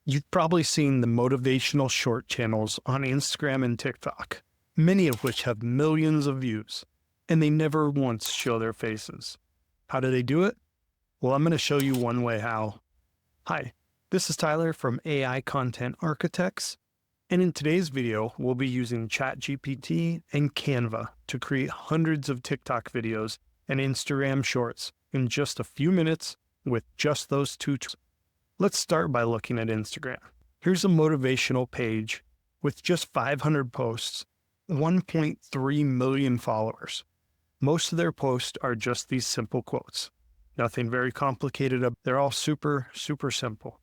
You've probably seen the motivational short channels on Instagram and TikTok, many of which have millions of views, and they never once show their faces. How do they do it? Well, I'm going to show you one way how. Hi, this is Tyler from AI Content Architects, and in today's video, we'll be using ChatGPT and Canva to create hundreds of TikTok videos and Instagram shorts in just a few minutes with just those two tools. Let's start by looking at Instagram. Here's a motivational page with just 500 posts, 1.3 million followers. Most of their posts are just these simple quotes. Nothing very complicated. They're all super simple.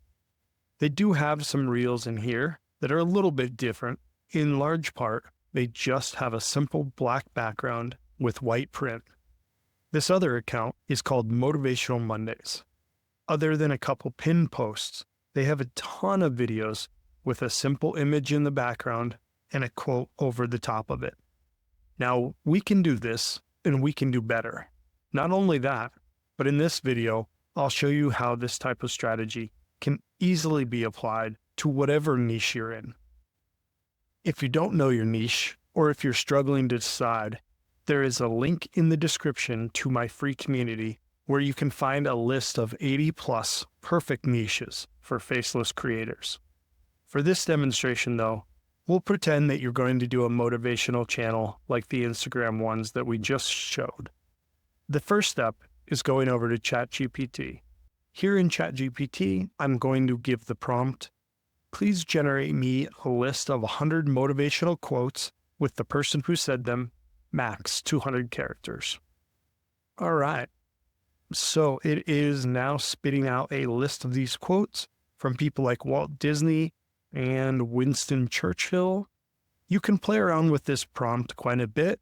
They do have some reels in here that are a little bit different. In large part, they just have a simple black background with white print. This other account is called Motivational Mondays. Other than a couple pinned posts, they have a ton of videos with a simple image in the background and a quote over the top of it. Now, we can do this and we can do better. Not only that, but in this video, I'll show you how this type of strategy can easily be applied to whatever niche you're in. If you don't know your niche, or if you're struggling to decide, there is a link in the description to my free community where you can find a list of 80 plus perfect niches for faceless creators. For this demonstration though, we'll pretend that you're going to do a motivational channel like the Instagram ones that we just showed. The first step is going over to ChatGPT. Here in ChatGPT, I'm going to give the prompt, please generate me a list of 100 motivational quotes with the person who said them, max 200 characters. All right. So it is now spitting out a list of these quotes from people like Walt Disney and Winston Churchill. You can play around with this prompt quite a bit.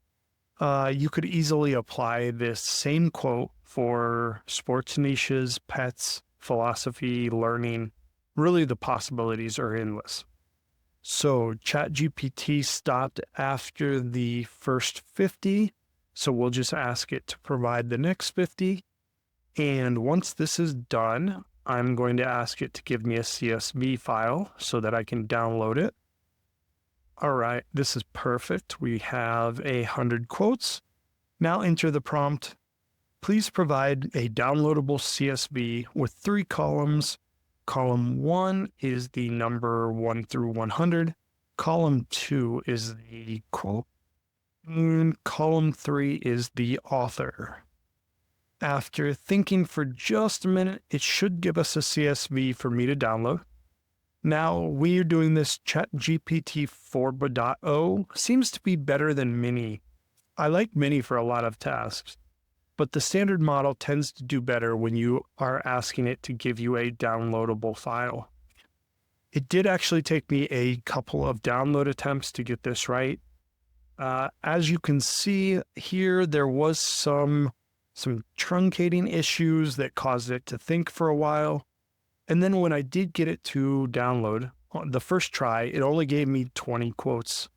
You could easily apply this same quote for sports niches, pets, philosophy, learning. Really, the possibilities are endless. So ChatGPT stopped after the first 50. So we'll just ask it to provide the next 50. And once this is done, I'm going to ask it to give me a CSV file so that I can download it. All right, this is perfect. We have 100 quotes. Now enter the prompt. Please provide a downloadable CSV with 3 columns. Column 1 is the number 1 through 100. Column 2 is the quote. And column 3 is the author. After thinking for just a minute, it should give us a CSV for me to download. Now, we are doing this ChatGPT 4.0 seems to be better than Mini. I like Mini for a lot of tasks, but the standard model tends to do better when you are asking it to give you a downloadable file. It did actually take me a couple of download attempts to get this right. As you can see here, there was some truncating issues that caused it to think for a while. And then when I did get it to download, on the first try, it only gave me 20 quotes.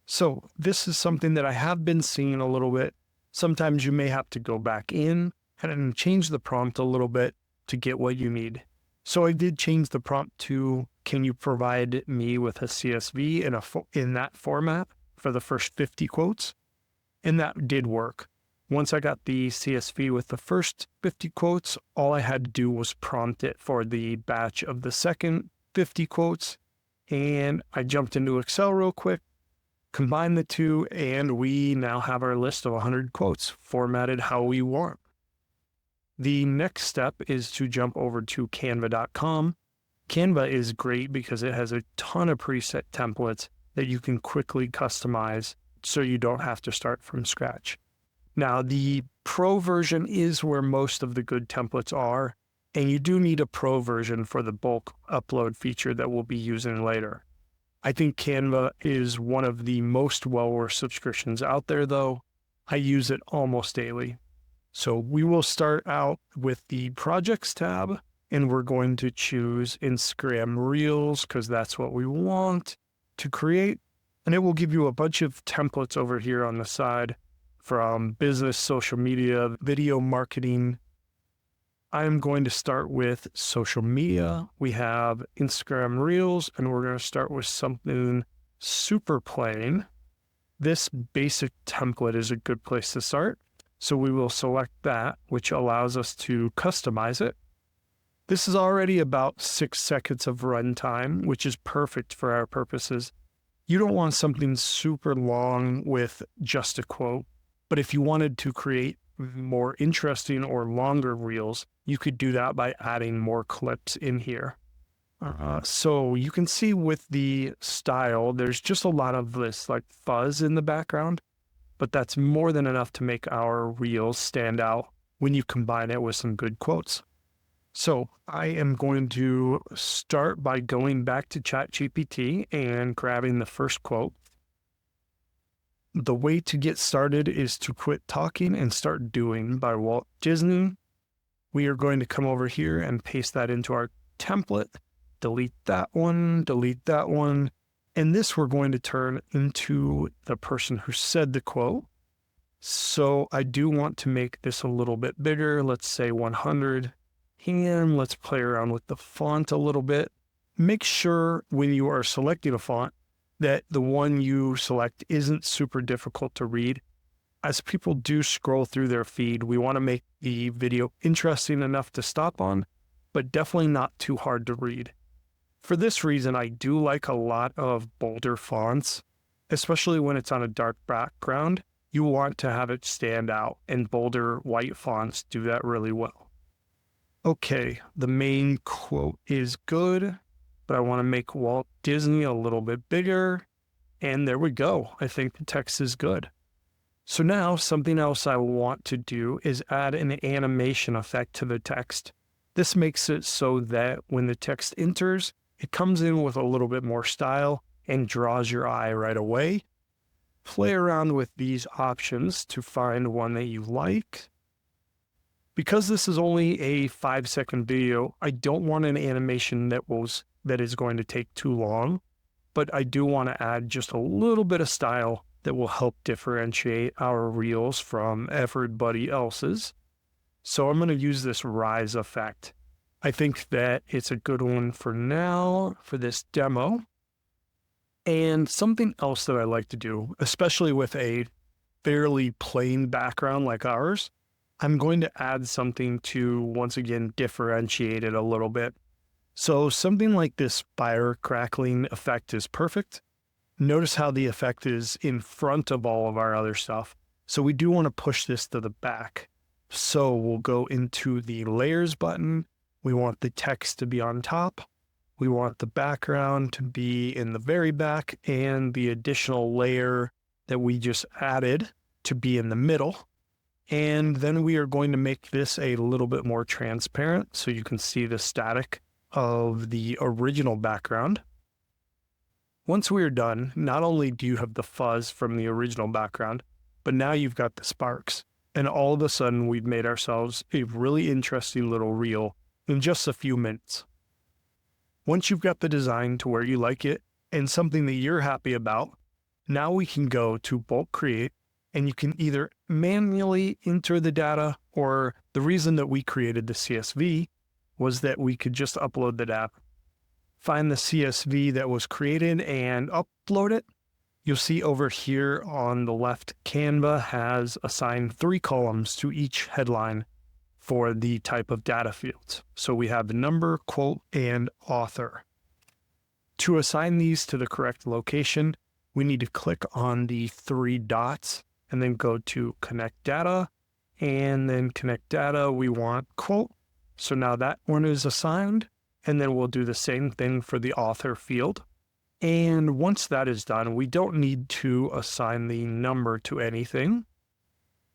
So this is something that I have been seeing a little bit. Sometimes you may have to go back in and change the prompt a little bit to get what you need. So I did change the prompt to, can you provide me with a CSV in that format for the first 50 quotes? And that did work. Once I got the CSV with the first 50 quotes, all I had to do was prompt it for the batch of the second 50 quotes. And I jumped into Excel real quick, combined the two, and we now have our list of 100 quotes formatted how we want. The next step is to jump over to canva.com. Canva is great because it has a ton of preset templates that you can quickly customize so you don't have to start from scratch. Now, the Pro version is where most of the good templates are, and you do need a Pro version for the bulk upload feature that we'll be using later. I think Canva is one of the most well-worth subscriptions out there, though. I use it almost daily. So we will start out with the Projects tab, and we're going to choose Instagram Reels because that's what we want to create. And it will give you a bunch of templates over here on the side from business, social media, video marketing. I'm going to start with social media. We have Instagram Reels, and we're going to start with something super plain. This basic template is a good place to start. So we will select that, which allows us to customize it. This is already about 6 seconds of runtime, which is perfect for our purposes. You don't want something super long with just a quote, but if you wanted to create more interesting or longer reels, you could do that by adding more clips in here. So you can see with the style, there's just a lot of this like fuzz in the background, but that's more than enough to make our reels stand out when you combine it with some good quotes. So I am going to start by going back to ChatGPT and grabbing the first quote. The way to get started is to quit talking and start doing by Walt Disney. We are going to come over here and paste that into our template. Delete that one, and this we're going to turn into the person who said the quote. So I do want to make this a little bit bigger. Let's say 100. And let's play around with the font a little bit. Make sure when you are selecting a font that the one you select isn't super difficult to read. As people do scroll through their feed, we want to make the video interesting enough to stop on, but definitely not too hard to read. For this reason, I do like a lot of bolder fonts, especially when it's on a dark background. You want to have it stand out, and bolder white fonts do that really well. Okay, the main quote is good, but I want to make Walt Disney a little bit bigger. And there we go. I think the text is good. So now something else I want to do is add an animation effect to the text. This makes it so that when the text enters, it comes in with a little bit more style and draws your eye right away. Play around with these options to find one that you like. Because this is only a 5-second video, I don't want an animation that is going to take too long, but I do want to add just a little bit of style that will help differentiate our reels from everybody else's. So I'm going to use this rise effect. I think that it's a good one for now, for this demo. And something else that I like to do, especially with a fairly plain background like ours, I'm going to add something to, once again, differentiate it a little bit. So something like this fire crackling effect is perfect. Notice how the effect is in front of all of our other stuff. So we do want to push this to the back. So we'll go into the layers button. We want the text to be on top. We want the background to be in the very back and the additional layer that we just added to be in the middle. And then we are going to make this a little bit more transparent so you can see the static of the original background. Once we are done, not only do you have the fuzz from the original background, but now you've got the sparks. And all of a sudden, we've made ourselves a really interesting little reel in just a few minutes. Once you've got the design to where you like it and something that you're happy about, now we can go to bulk create, and you can either manually enter the data, or the reason that we created the CSV was that we could just upload the data. Find the CSV that was created and upload it. You'll see over here on the left, Canva has assigned 3 columns to each headline for the type of data fields. So we have the number, quote, and author. To assign these to the correct location, we need to click on the 3 dots and then go to connect data, and then connect data, we want quote. So now that one is assigned, and then we'll do the same thing for the author field. And once that is done, we don't need to assign the number to anything.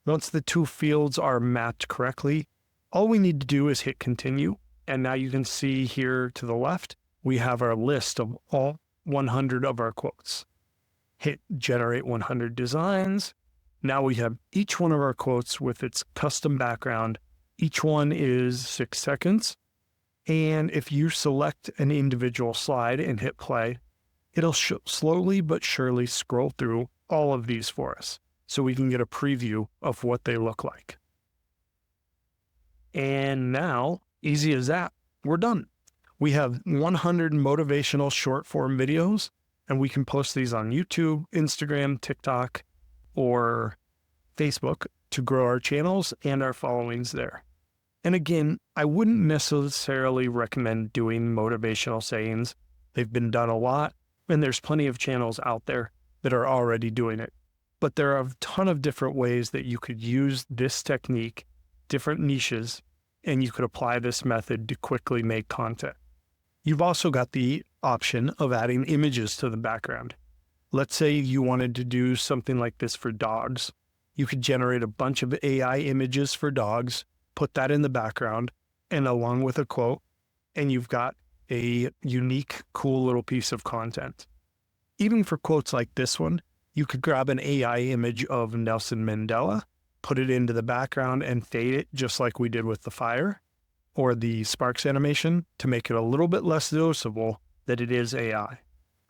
Once the 2 fields are mapped correctly, all we need to do is hit continue. And now you can see here to the left, we have our list of all 100 of our quotes. Hit generate 100 designs. Now we have each one of our quotes with its custom background. Each one is 6 seconds. And if you select an individual slide and hit play, it'll slowly but surely scroll through all of these for us so we can get a preview of what they look like. And now, easy as that, we're done. We have 100 motivational short form videos, and we can post these on YouTube, Instagram, TikTok, or Facebook to grow our channels and our followings there. And again, I wouldn't necessarily recommend doing motivational sayings. They've been done a lot, and there's plenty of channels out there that are already doing it. But there are a ton of different ways that you could use this technique, different niches, and you could apply this method to quickly make content. You've also got the option of adding images to the background. Let's say you wanted to do something like this for dogs. You could generate a bunch of AI images for dogs, put that in the background, and along with a quote, and you've got a unique, cool little piece of content. Even for quotes like this one, you could grab an AI image of Nelson Mandela, put it into the background and fade it just like we did with the fire or the sparks animation to make it a little bit less noticeable that it is AI.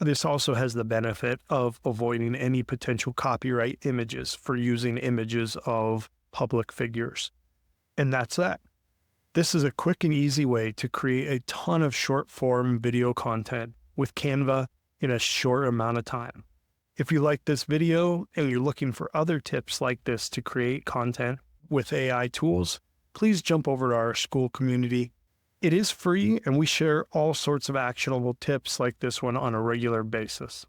This also has the benefit of avoiding any potential copyright images for using images of public figures. And that's that. This is a quick and easy way to create a ton of short form video content with Canva in a short amount of time. If you like this video and you're looking for other tips like this to create content with AI tools, please jump over to our Skool community. It is free and we share all sorts of actionable tips like this one on a regular basis.